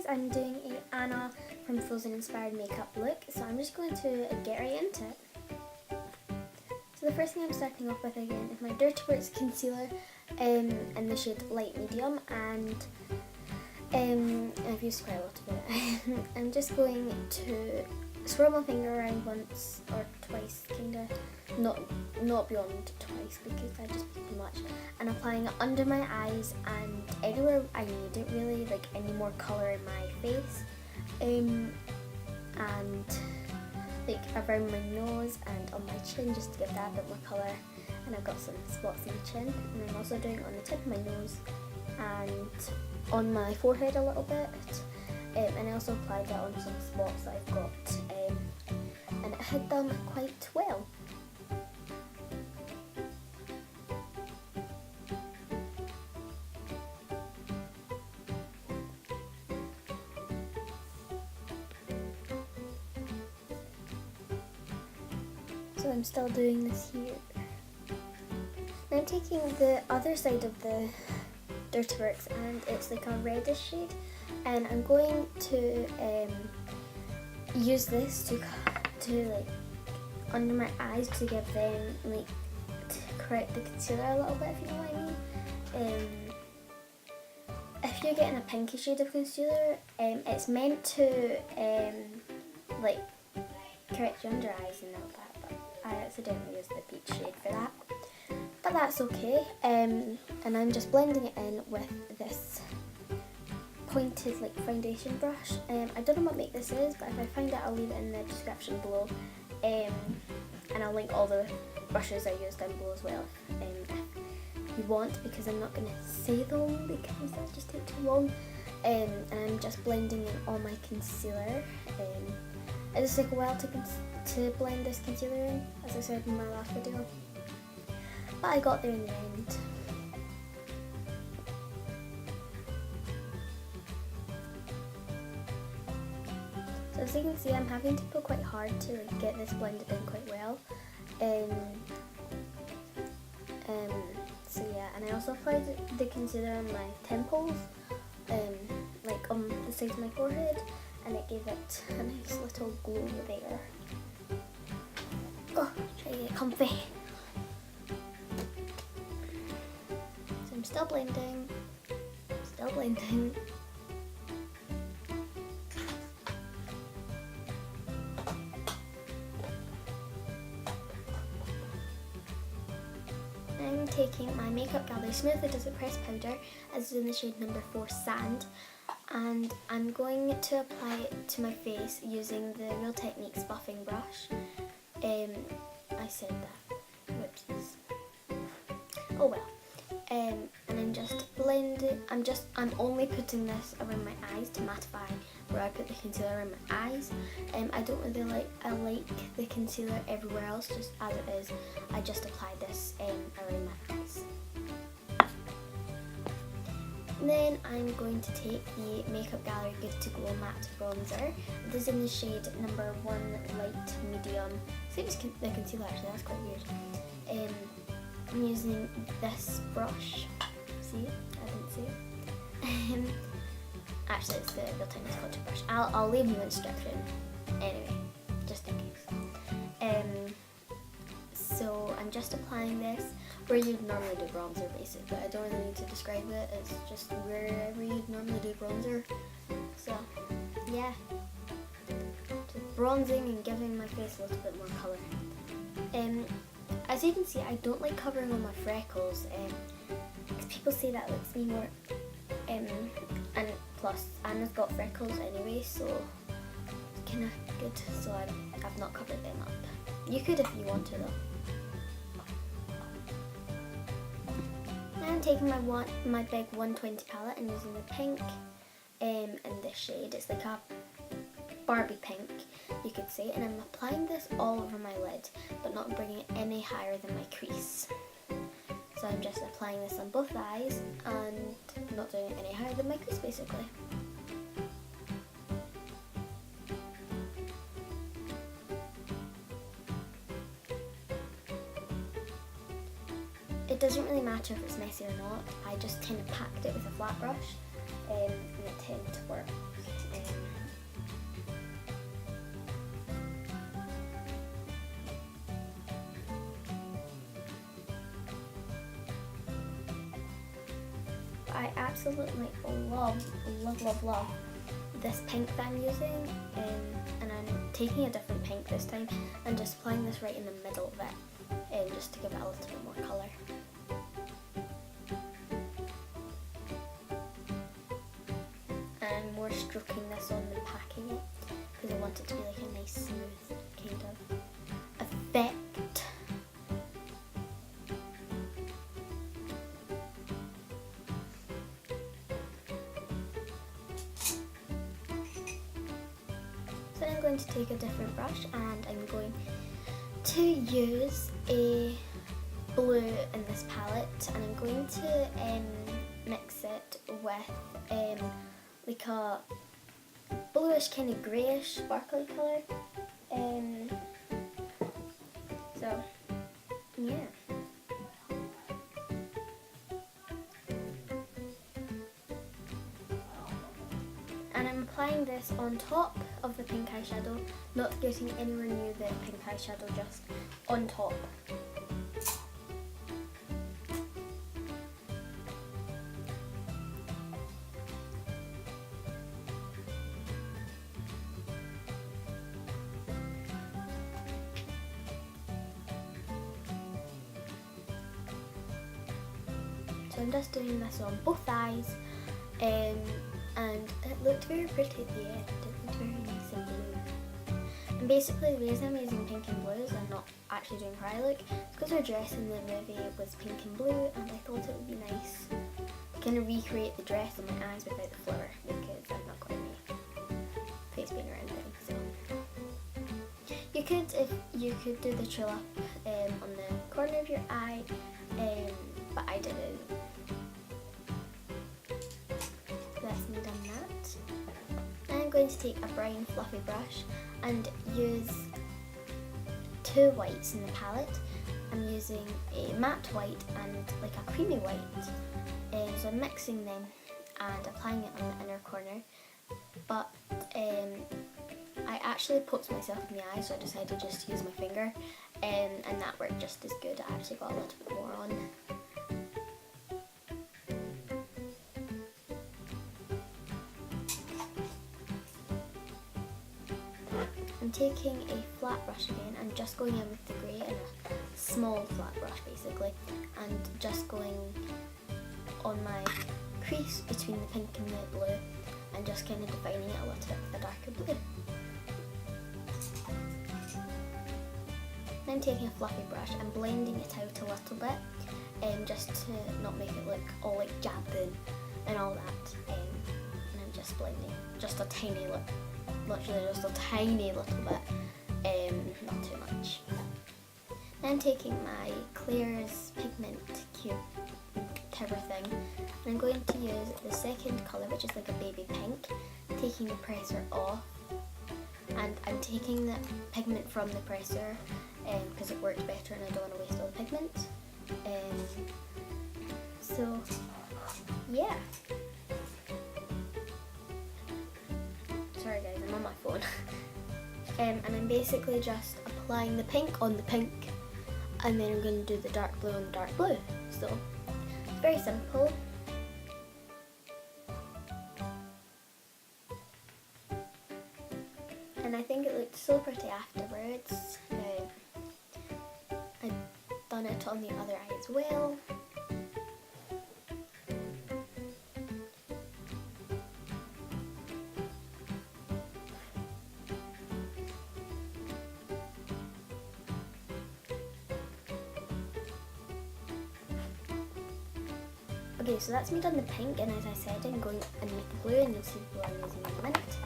guys, I'm doing a Anna from Frozen inspired makeup look, so I'm just going to get right into it. So the first thing I'm starting off with again is my Dirty Works concealer in the shade Light Medium, and I've used quite a lot of it. I'm just going to swirl my finger around once or twice, kinda, not beyond twice because I just put too much, and applying it under my eyes and anywhere I need it really, like any more colour in my face, and like around my nose and on my chin just to give that a bit more colour, and I've got some spots in the chin, and I'm also doing it on the tip of my nose and on my forehead a little bit, and I also applied that on some spots that I've got, and it hid them quite well. So I'm still doing this here. Now I'm taking the other side of the Dirty Works, and it's like a reddish shade, and I'm going to use this to like under my eyes to give them like to correct the concealer a little bit, if you know what I mean. If you're getting a pinky shade of concealer, it's meant to like correct your under eyes and all that, but I accidentally used the peach shade for that. But that's okay, and I'm just blending it in with this pointed like foundation brush. I don't know what make this is, but if I find it I'll leave it in the description below, and I'll link all the brushes I used down below as well if you want, because I'm not going to say them because that just take too long. And I'm just blending in all my concealer. It just took a while to blend this concealer in, as I said in my last video, but I got there in the end. So as you can see, I'm having to go quite hard to get this blended in quite well. So yeah, and I also applied the concealer on my temples, like on the side of my forehead, and it gave it a nice little glow there. Oh, try to get comfy. So I'm still blending, I'm taking my Makeup Gallery Smooth Adhesive Pressed Powder, as is in the shade number 4 Sand, and I'm going to apply it to my face using the Real Techniques buffing brush. I said that, whoopsies. Oh well. And I'm just blending, I'm only putting this around my eyes to mattify where I put the concealer around my eyes. I don't really I like the concealer everywhere else, just as it is. I just applied this around my eyes. And then I'm going to take the Makeup Gallery Good to Glow Matte Bronzer. This is in the shade number 1 Light Medium. Same as the concealer actually, that's quite weird. I'm using this brush. See? I didn't see it. Actually, it's the Real Techniques Culture brush. I'll leave you the instruction anyway, just in case. So I'm just applying this where you'd normally do bronzer, basically. I don't really need to describe it. It's just wherever you'd normally do bronzer. So yeah, just bronzing and giving my face a little bit more colour. As you can see, I don't like covering all my freckles, because people say that looks me more, and plus Anna's got freckles anyway, so it's kind of good, so I've not covered them up. You could if you wanted though. Now I'm taking my big 120 palette and using the pink in this shade. It's like a Barbie pink, you could say, and I'm applying this all over my lid, but not bringing it any higher than my crease. So I'm just applying this on both eyes and not doing it any higher than my crease, basically. It doesn't really matter if it's messy or not. I just kind of packed it with a flat brush, and it tended to work I absolutely love this pink that I'm using, and I'm taking a different pink this time and just applying this right in the middle of it, just to give it a little bit more colour. And I'm more stroking this on than packing it because I want it to be like a nice smooth kind of effect. So I'm going to take a different brush and I'm going to use a blue in this palette, and I'm going to mix it with like a bluish kind of greyish sparkly colour. So yeah. And I'm applying this on top of the pink eyeshadow, not getting anywhere near the pink eyeshadow, just on top. So I'm just doing this on both eyes, and it looked very pretty at the end. It looked very nice and blue. And basically the reason I'm using pink and blues and not actually doing how I look is because her dress in the movie was pink and blue, and I thought it would be nice to kind of recreate the dress on my eyes without the flower, because I've not got any face paint or anything. So you could, if you could do the tulip on the corner of your eye, but I didn't. That's me done that. I'm going to take a brown fluffy brush and use two whites in the palette. I'm using a matte white and like a creamy white. So I'm mixing them and applying it on the inner corner. But I actually poked myself in the eye, so I decided to just use my finger, and that worked just as good. I actually got a little bit more on. I'm taking a flat brush again and just going in with the grey and a small flat brush basically, and just going on my crease between the pink and the blue and just kind of defining it a little bit with a darker blue. Then I'm taking a fluffy brush and blending it out a little bit, just to not make it look all like jabbed in and all that, and I'm just blending just a tiny little, literally just a tiny little bit, not too much. Then I'm taking my Claire's pigment cube cover thing, and I'm going to use the second colour, which is like a baby pink, taking the presser off, and I'm taking the pigment from the presser because it worked better and I don't want to waste all the pigment. So yeah. Sorry guys, I'm on my phone. And I'm basically just applying the pink on the pink, and then I'm going to do the dark blue on the dark blue. So it's very simple. And I think it looked so pretty afterwards. I've done it on the other eye as well. Okay, so that's me done the pink, and as I said, I'm going in with the blue, and you'll see the blue I'm using in a minute.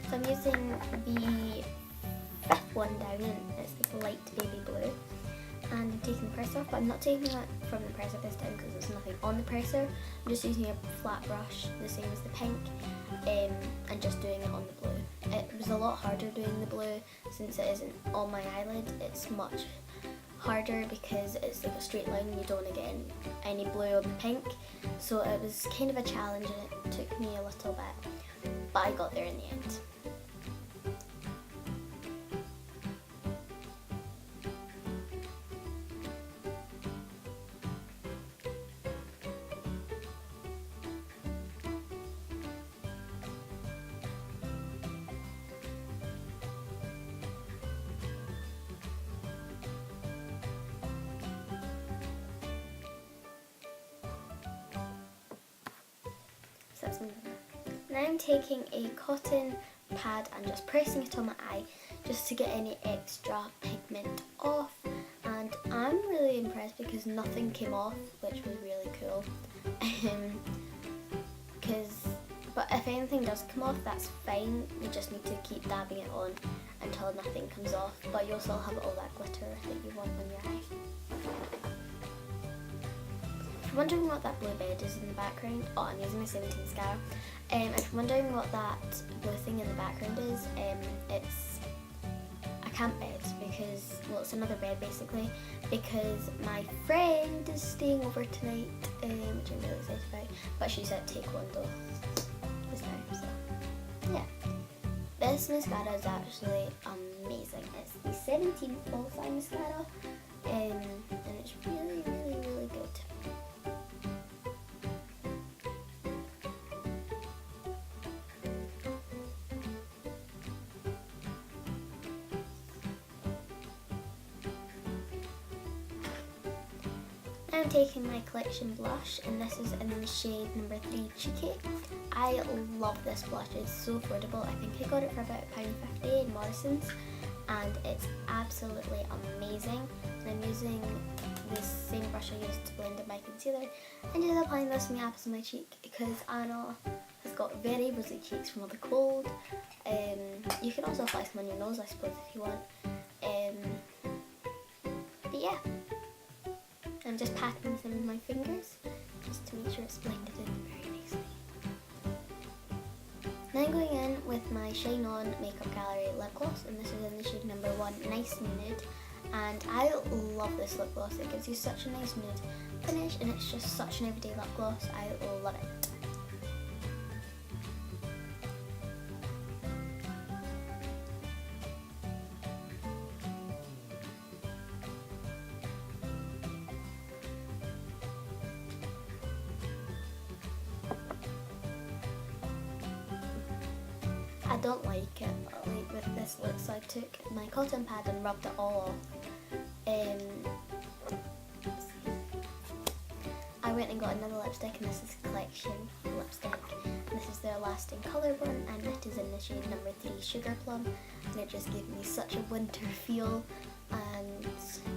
So I'm using the fifth one down, and it's like a light baby blue. And I'm taking the presser off, but I'm not taking it from the presser this time because there's nothing on the presser. I'm just using a flat brush, the same as the pink, and just doing it on the blue. It was a lot harder doing the blue since it isn't on my eyelid. It's much harder because it's like a straight line and you don't want to get any blue on the pink. So it was kind of a challenge and it took me a little bit, but I got there in the end. that's me. Now I'm taking a cotton pad and just pressing it on my eye just to get any extra pigment off, and I'm really impressed because nothing came off, which was really cool. But if anything does come off, that's fine. You just need to keep dabbing it on until nothing comes off, but you'll still have all that glitter that you want on your eye. If you're wondering what that blue bed is in the background, oh, I'm using my 17 mascara. If you're wondering what that blue thing in the background is, it's a camp bed because, well, it's another bed basically, because my friend is staying over tonight, which I'm really excited about, but she's at taekwondo just now, so yeah. This mascara is actually amazing. It's the 17 False Eye Mascara, and it's really, really, really good. Now I'm taking my collection blush, and this is in the shade number 3 Cheeky. I love this blush, it's so affordable. I think I got it for about £1.50 in Morrison's, and it's absolutely amazing. And I'm using the same brush I used to blend in my concealer, and just applying this on the apples of my cheek because Anna has got very rosy cheeks from all the cold. You can also apply some on your nose, I suppose, if you want. But yeah, I'm just patting some with my fingers just to make sure it's blended in very nicely. Now I'm going in with my Shine On Makeup Gallery lip gloss, and this is in the shade number 1, Nice Nude. And I love this lip gloss. It gives you such a nice nude finish, and it's just such an everyday lip gloss. I love it. I don't like it with this look, so I took my cotton pad and rubbed it all off. I went and got another lipstick, and this is Collection lipstick. And this is their Lasting Colour one, and it is in the shade number 3 Sugar Plum, and it just gave me such a winter feel and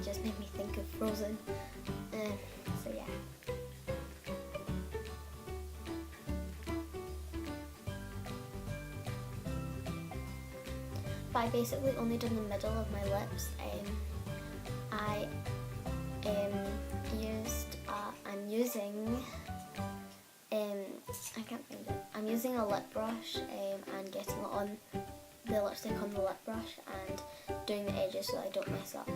just made me think of Frozen. So yeah. But I basically only done the middle of my lips. I'm using a lip brush and getting it on the lipstick on the lip brush and doing the edges so I don't mess up.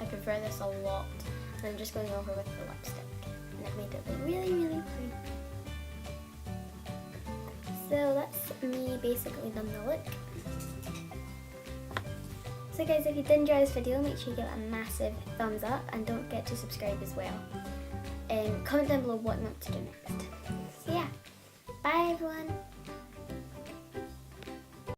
I prefer this a lot, and I'm just going over with the lipstick, and I've made it look really, really pretty. So that's me basically done the look. So guys, if you did enjoy this video, make sure you give it a massive thumbs up, and don't forget to subscribe as well. Comment down below what you want to do next. So yeah, bye everyone!